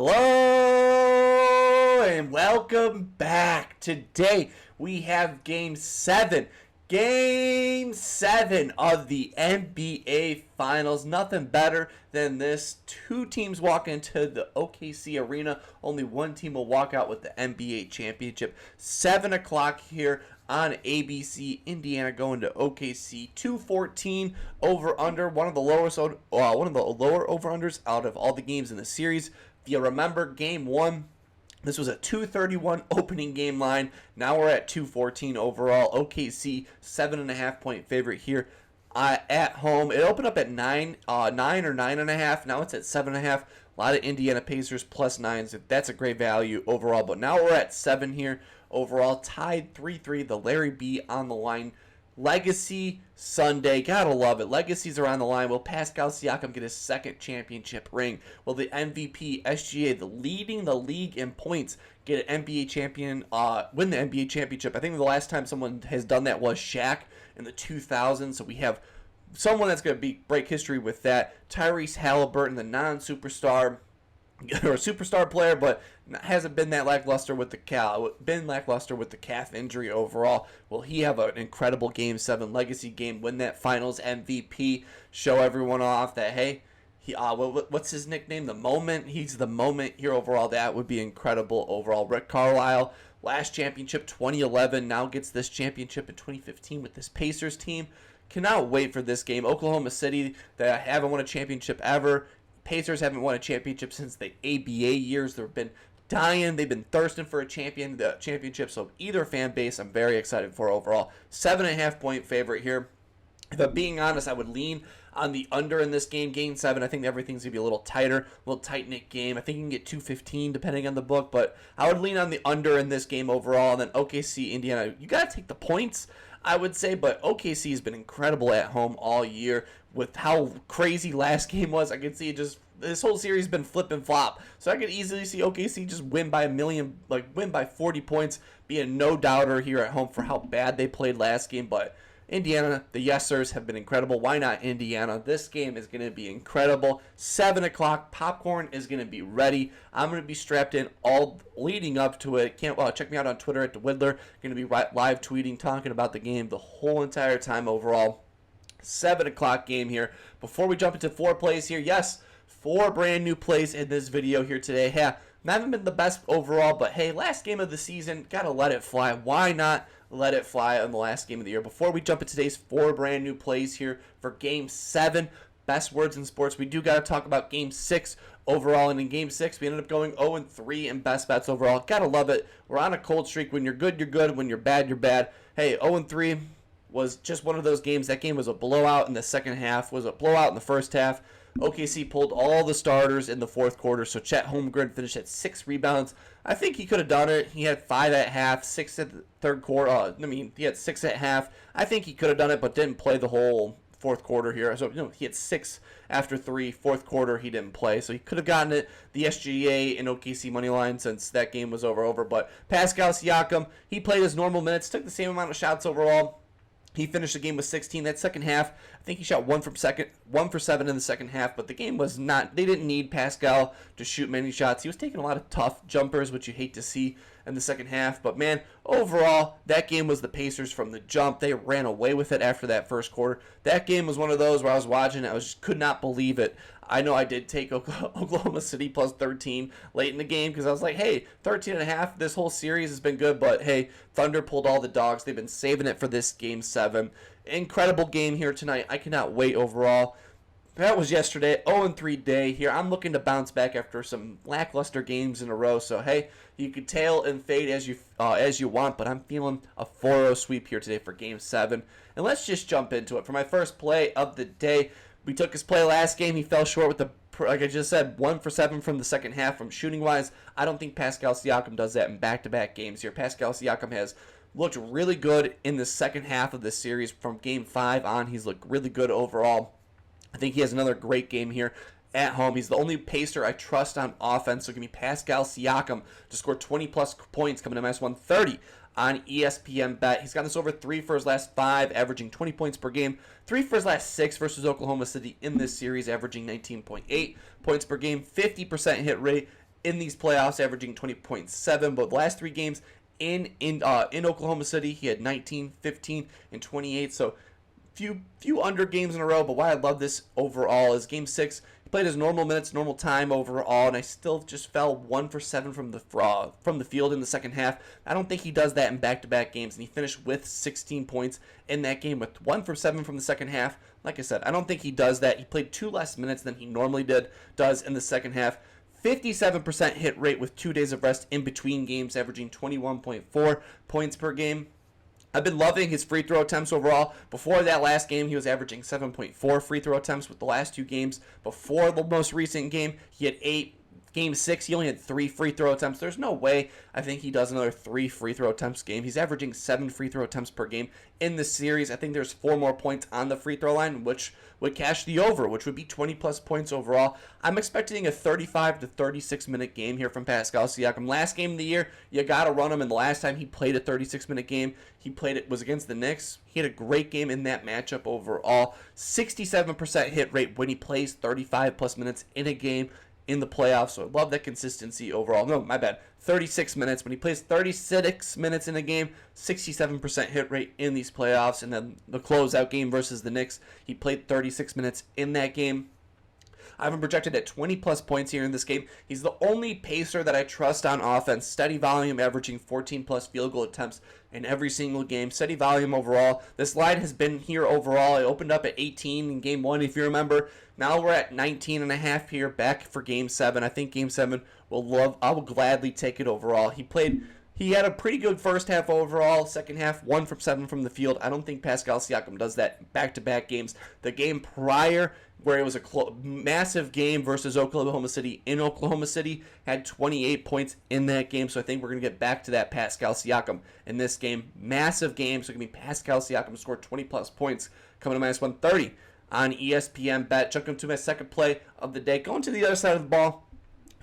Hello and welcome back. Today we have Game 7. Game 7 of the NBA Finals. Nothing better than this. Two teams walk into the OKC arena. Only one team will walk out with the NBA championship. 7 o'clock here on ABC. Indiana going to OKC. 214 over under. One of the lower over unders out of all the games in the series. If you remember, Game 1. This was a 231 opening game line. Now we're at 214 overall. OKC 7.5 point favorite here at home. It opened up at 9 or 9.5. Now it's at 7.5. A lot of Indiana Pacers plus 9s. That's a great value overall. But now we're at 7 here overall. Tied 3-3. The Larry B on the line. Legacy Sunday. Gotta love it. Legacies are on the line. Will Pascal Siakam get his second championship ring? Will the MVP, SGA, leading the league in points, get an NBA champion, win the NBA championship? I think the last time someone has done that was Shaq in the 2000s. So we have someone that's going to break history with that. Tyrese Halliburton, the non-superstar, or a superstar player, but hasn't been that lackluster with the calf injury overall. Will he have an incredible Game 7 legacy game, win that Finals MVP, show everyone off that, hey, what's his nickname? The Moment. He's the moment here overall. That would be incredible overall. Rick Carlisle, last championship 2011, now gets this championship in 2015 with this Pacers team. Cannot wait for this game. Oklahoma City, that haven't won a championship ever. Pacers haven't won a championship since the ABA years. They've been dying. They've been thirsting for a championship. So either fan base, I'm very excited for overall. 7.5 point favorite here. If I'm being honest, I would lean on the under in this game. Game 7, I think everything's going to be a little tighter, a little tight-knit game. I think you can get 215 depending on the book, but I would lean on the under in this game overall. And then OKC, Indiana, you got to take the points, I would say, but OKC has been incredible at home all year. With how crazy last game was, I could see this whole series been flip and flop. So I could easily see OKC just win by win by 40 points, be a no-doubter here at home for how bad they played last game. But Indiana, the yes-sirs have been incredible. Why not Indiana? This game is going to be incredible. 7 o'clock, popcorn is going to be ready. I'm going to be strapped in all leading up to it. Check me out on Twitter at DaWiddler. Going to be live tweeting, talking about the game the whole entire time overall. 7 o'clock game here. Before we jump into 4 plays here, yes, 4 brand new plays in this video here today. Yeah, haven't been the best overall, but hey, last game of the season, gotta let it fly. Why not let it fly on the last game of the year? Before we jump into today's 4 brand new plays here for Game 7, best words in sports, we do gotta talk about Game 6 overall. And in Game 6, we ended up going 0-3 in best bets overall. Gotta love it. We're on a cold streak. When you're good, you're good. When you're bad, you're bad. Hey, 0-3 was just one of those games. That game was a blowout in the second half, was a blowout in the first half. OKC pulled all the starters in the fourth quarter, so Chet Holmgren finished at 6 rebounds. I think he could have done it. He had 5 at half, 6 at the third quarter. He had 6 at half. I think he could have done it, but didn't play the whole fourth quarter here. So, he had 6 after 3. Fourth quarter, he didn't play. So he could have gotten it, the SGA and OKC money line, since that game was over. But Pascal Siakam, he played his normal minutes, took the same amount of shots overall. He finished the game with 16. That second half, I think he shot 1 for 7 in the second half, but the game was not, they didn't need Pascal to shoot many shots. He was taking a lot of tough jumpers, which you hate to see in the second half. But man, overall, that game was the Pacers from the jump. They ran away with it after that first quarter. That game was one of those where I was watching, I could not believe it. I know I did take Oklahoma City plus 13 late in the game because I was like, hey, 13.5, this whole series has been good, but hey, Thunder pulled all the dogs. They've been saving it for this Game 7. Incredible game here tonight. I cannot wait overall. That was yesterday, 0-3 day here. I'm looking to bounce back after some lackluster games in a row. So, hey, you could tail and fade as you want, but I'm feeling a 4-0 sweep here today for Game 7. And let's just jump into it. For my first play of the day, we took his play last game. He fell short with like I just said, 1 for 7 from the second half from shooting-wise. I don't think Pascal Siakam does that in back-to-back games here. Pascal Siakam has looked really good in the second half of the series. From Game 5 on, he's looked really good overall. I think he has another great game here at home. He's the only Pacer I trust on offense. So give me Pascal Siakam to score 20-plus points, coming to -130 on ESPNBET. He's got this over 3 for his last 5, averaging 20 points per game. 3 for his last 6 versus Oklahoma City in this series, averaging 19.8 points per game. 50% hit rate in these playoffs, averaging 20.7. But the last 3 games in Oklahoma City, he had 19, 15, and 28. So few under games in a row. But why I love this overall is Game 6. He played his normal minutes, normal time overall, and I still just fell 1 for 7 from the field in the second half. I don't think he does that in back-to-back games, and he finished with 16 points in that game with 1 for 7 from the second half. Like I said, I don't think he does that. He played 2 less minutes than he normally does in the second half. 57% hit rate with 2 days of rest in between games, averaging 21.4 points per game. I've been loving his free throw attempts overall. Before that last game, he was averaging 7.4 free throw attempts with the last 2 games. Before the most recent game, he had 8. Game 6, he only had 3 free throw attempts. There's no way I think he does another 3 free throw attempts game. He's averaging 7 free throw attempts per game in this series. I think there's 4 more points on the free throw line, which would cash the over, which would be 20-plus points overall. I'm expecting a 35 to 36-minute game here from Pascal Siakam. Last game of the year, you got to run him, and the last time he played a 36-minute game, was against the Knicks. He had a great game in that matchup overall. 67% hit rate when he plays 35-plus minutes in a game in the playoffs, so I love that consistency overall. No, my bad. 36 minutes. When he plays 36 minutes in a game, 67% hit rate in these playoffs. And then the closeout game versus the Knicks, he played 36 minutes in that game. I have him projected at 20-plus points here in this game. He's the only pacer that I trust on offense. Steady volume, averaging 14-plus field goal attempts in every single game. Steady volume overall. This line has been here overall. It opened up at 18 in Game 1, if you remember. Now we're at 19.5 here, back for Game 7. I think Game 7 I will gladly take it overall. He had a pretty good first half overall. Second half, 1 from 7 from the field. I don't think Pascal Siakam does that back-to-back games. The game prior, where it was a massive game versus Oklahoma City in Oklahoma City, had 28 points in that game. So I think we're going to get back to that Pascal Siakam in this game. Massive game. So it can be Pascal Siakam scored 20-plus points, coming to minus 130 on ESPNBET. Jumping to my second play of the day. Going to the other side of the ball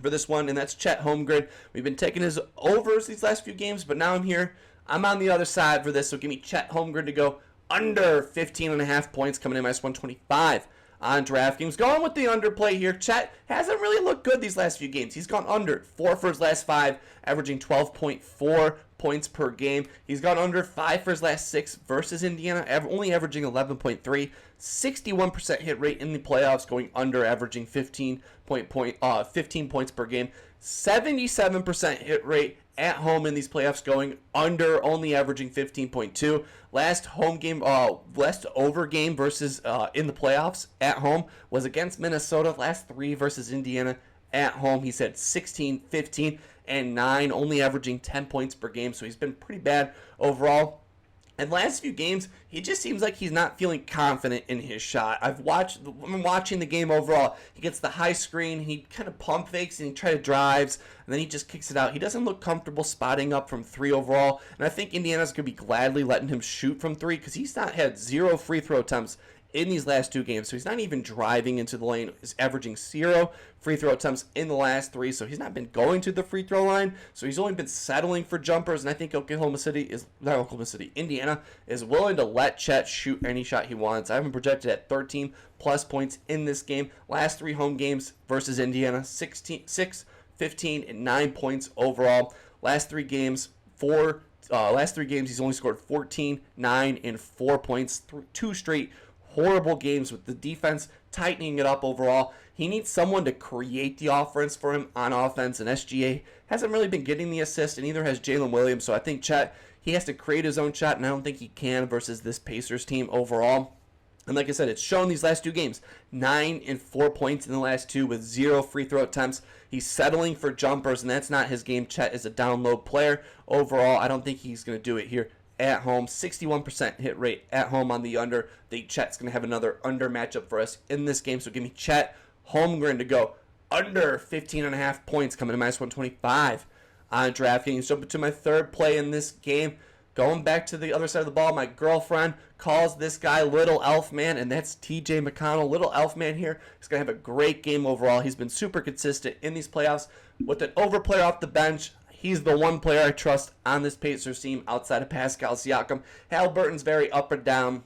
for this one, and that's Chet Holmgren. We've been taking his overs these last few games, but now I'm on the other side for this, so give me Chet Holmgren to go under 15.5 points, coming in minus 125 on DraftKings. Going with the underplay here. Chet hasn't really looked good these last few games. He's gone under 4 for his last 5, averaging 12.4 points per game. He's gone under 5 for his last 6 versus Indiana, only averaging 11.3. 61% hit rate in the playoffs, going under, averaging 15 points per game. 77% hit rate at home in these playoffs, going under, only averaging 15.2. Last over game versus in the playoffs at home was against Minnesota. Last 3 versus Indiana at home, he's had 16, 15, and 9, only averaging 10 points per game. So he's been pretty bad overall. And last few games, he just seems like he's not feeling confident in his shot. I'm watching the game overall. He gets the high screen, he kind of pump fakes, and he tries to drives, and then he just kicks it out. He doesn't look comfortable spotting up from 3 overall, and I think Indiana's going to be gladly letting him shoot from 3 because he's not had 0 free throw attempts in these last 2 games. So he's not even driving into the lane. He's averaging 0 free throw attempts in the last 3. So he's not been going to the free throw line. So he's only been settling for jumpers. And I think Indiana is willing to let Chet shoot any shot he wants. I have him projected at 13-plus points in this game. Last 3 home games versus Indiana, 6, 15, and 9 points overall. Last 3 games, he's only scored 14, 9, and 4 points. 2 straight horrible games with the defense tightening it up overall. He needs someone to create the offense for him on offense, and SGA hasn't really been getting the assist, and neither has Jalen Williams. So I think Chet, he has to create his own shot, and I don't think he can versus this Pacers team overall. And like I said, it's shown these last 2 games. 9 and 4 points in the last 2 with 0 free throw attempts. He's settling for jumpers, and that's not his game. Chet is a down low player. Overall, I don't think he's going to do it here at home. 61% hit rate at home on the under. I think Chet's going to have another under matchup for us in this game. So give me Chet Holmgren to go under 15.5 points, coming to minus 125 on DraftKings. Jumping to my third play in this game. Going back to the other side of the ball, my girlfriend calls this guy Little Elf Man, and that's TJ McConnell. Little Elf Man here is going to have a great game overall. He's been super consistent in these playoffs with an overplayer off the bench. He's the one player I trust on this Pacers team outside of Pascal Siakam. Halliburton's very up or down.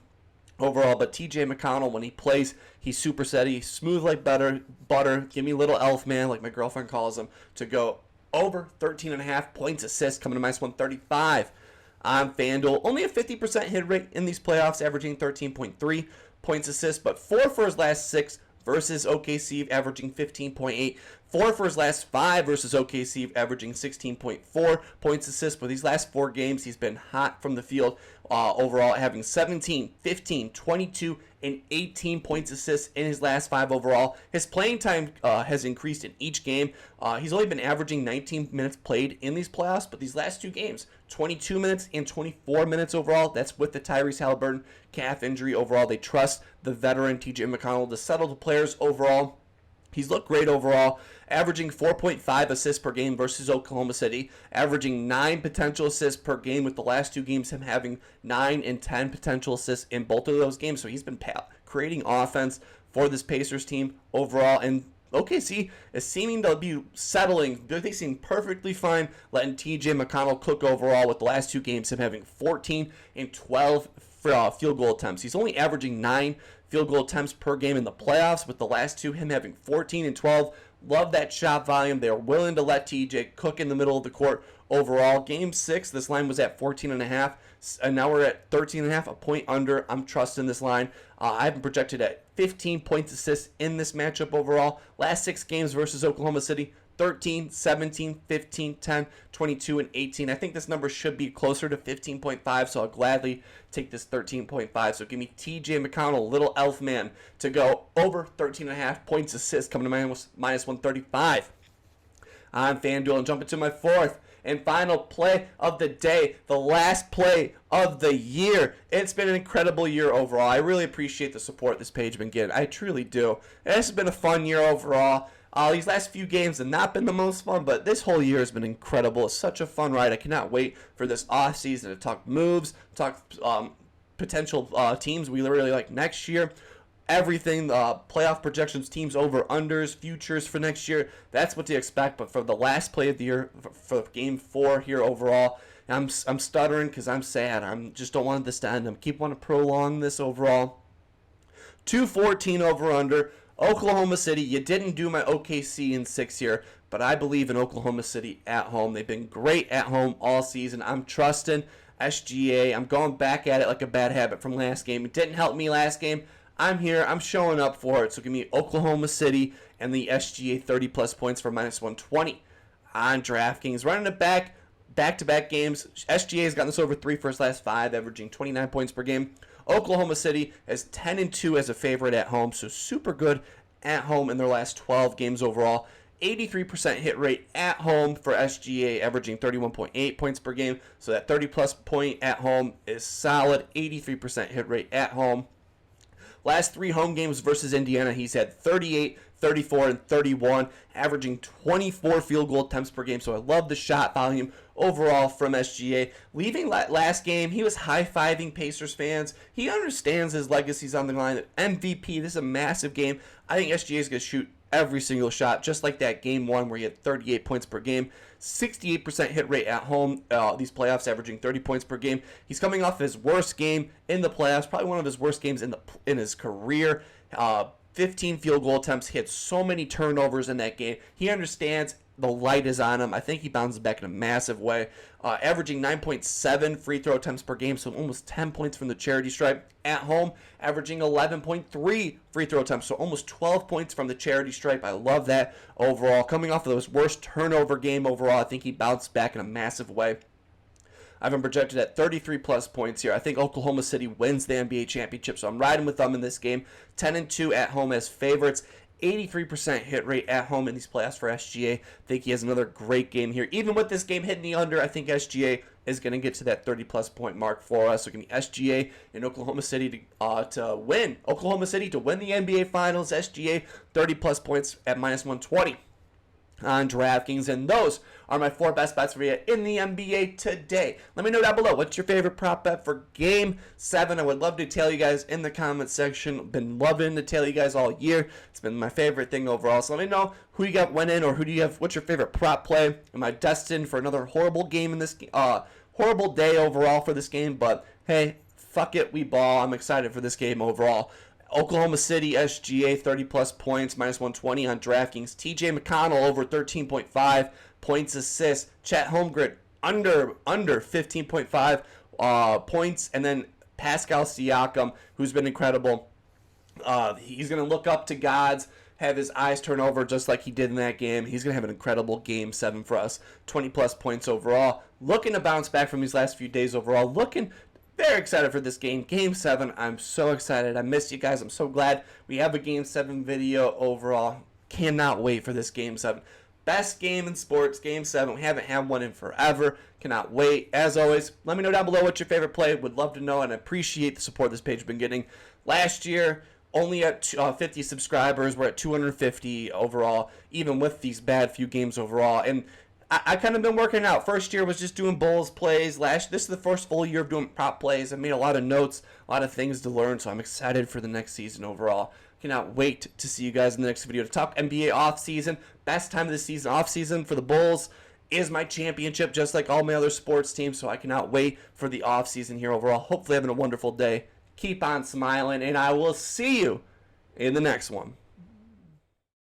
overall. But TJ McConnell, when he plays, he's super steady, smooth like butter. Give me little elf man, like my girlfriend calls him, to go over 13.5 points assists, coming to minus 135 on FanDuel. Only a 50% hit rate in these playoffs, averaging 13.3 points assists, but 4 for his last 6 versus OKC, averaging 15.8. 4 for his last 5 versus OKC, averaging 16.4 points assists. But these last 4 games, he's been hot from the field overall, having 17, 15, 22, and 18 points assists in his last 5 overall. His playing time has increased in each game. He's only been averaging 19 minutes played in these playoffs, but these last 2 games, 22 minutes and 24 minutes overall. That's with the Tyrese Halliburton calf injury overall. They trust the veteran TJ McConnell to settle the players overall. He's looked great overall, averaging 4.5 assists per game versus Oklahoma City, averaging 9 potential assists per game, with the last 2 games him having 9 and 10 potential assists in both of those games. So he's been creating offense for this Pacers team overall, and OKC is seeming to be settling. They seem perfectly fine letting TJ McConnell cook overall, with the last 2 games him having 14 and 12 field goal attempts. He's only averaging 9 field goal attempts per game in the playoffs, with the last 2 him having 14 and 12. Love that shot volume. They're willing to let TJ cook in the middle of the court overall. Game 6, this line was at 14.5, and now we're at 13.5, a point under. I'm trusting this line. I have been projected at 15 points assists in this matchup overall. Last 6 games versus Oklahoma City, 13, 17, 15, 10, 22, and 18. I think this number should be closer to 15.5, so I'll gladly take this 13.5. So give me TJ McConnell, little elf man, to go over 13.5 points assists, coming to minus 135 on FanDuel. And jump into my 4th and final play of the day, the last play of the year. It's been an incredible year overall. I really appreciate the support this page has been getting. I truly do. This has been a fun year overall. These last few games have not been the most fun, but this whole year has been incredible. It's such a fun ride. I cannot wait for this offseason to talk moves, talk potential teams we really like next year. Everything, playoff projections, teams over, unders, futures for next year. That's what to expect. But for the last play of the year, for game 4 here overall, I'm stuttering because I'm sad. I just don't want this to end. I keep wanting to prolong this overall. 214 over under. Oklahoma City, you didn't do my OKC in 6 here, but I believe in Oklahoma City at home. They've been great at home all season. I'm trusting SGA. I'm going back at it like a bad habit from last game. It didn't help me last game. I'm here. I'm showing up for it. So give me Oklahoma City and the SGA 30-plus points for minus 120 on DraftKings. Running it back-to-back games. SGA has gotten this over 3 for his last 5, averaging 29 points per game. Oklahoma City is 10-2 as a favorite at home, so super good at home in their last 12 games overall. 83% hit rate at home for SGA, averaging 31.8 points per game. So that 30-plus point at home is solid. 83% hit rate at home. Last 3 home games versus Indiana, he's had 38, 34, and 31, averaging 24 field goal attempts per game. So I love the shot volume overall from SGA. Leaving last game, he was high-fiving Pacers fans. He understands his legacy's on the line. MVP, this is a massive game. I think SGA is going to shoot every single shot, just like that game 1 where he had 38 points per game. 68% hit rate at home, these playoffs, averaging 30 points per game. He's coming off his worst game in the playoffs, probably one of his worst games in his career. 15 field goal attempts. He had so many turnovers in that game. He understands the light is on him. I think he bounces back in a massive way. Averaging 9.7 free throw attempts per game, so almost 10 points from the charity stripe. At home, averaging 11.3 free throw attempts, so almost 12 points from the charity stripe. I love that overall. Coming off of those worst turnover game overall, I think he bounced back in a massive way. I've been projected at 33-plus points here. I think Oklahoma City wins the NBA championship, so I'm riding with them in this game. 10-2 at home as favorites. 83% hit rate at home in these playoffs for SGA. I think he has another great game here. Even with this game hitting the under, I think SGA is going to get to that 30-plus point mark for us. So give me SGA in Oklahoma City to win. Oklahoma City to win the NBA Finals. SGA 30-plus points at minus 120 on DraftKings. And those are my 4 best bets for you in the NBA today. Let me know down below, what's your favorite prop bet for Game 7? I would love to tell you guys in the comment section. Been loving to tell you guys all year. It's been my favorite thing overall. So let me know who you got winning, or who do you have, what's your favorite prop play? Am I destined for another horrible game in this horrible day overall for this game? But hey, fuck it, we ball. I'm excited for this game overall. Oklahoma City SGA 30-plus points, -120 on DraftKings. TJ McConnell over 13.5 points, assists. Chet Holmgren under 15.5 points. And then Pascal Siakam, who's been incredible. He's going to look up to gods, have his eyes turn over just like he did in that game. He's going to have an incredible Game 7 for us. 20-plus points overall. Looking to bounce back from these last few days overall. Looking very excited for this game. Game 7, I'm so excited. I miss you guys. I'm so glad we have a Game 7 video overall. Cannot wait for this Game 7. Best game in sports, Game 7. We haven't had one in forever. Cannot wait. As always, let me know down below what your favorite play. Would love to know and appreciate the support this page has been getting. Last year, only at 50 subscribers. We're at 250 overall, even with these bad few games overall. And I kind of been working out. First year was just doing Bulls plays. This is the first full year of doing prop plays. I made a lot of notes, a lot of things to learn, so I'm excited for the next season overall. Cannot wait to see you guys in the next video to talk NBA offseason. Best time of the season, offseason for the Bulls is my championship, just like all my other sports teams, so I cannot wait for the offseason here overall. Hopefully having a wonderful day. Keep on smiling, and I will see you in the next one.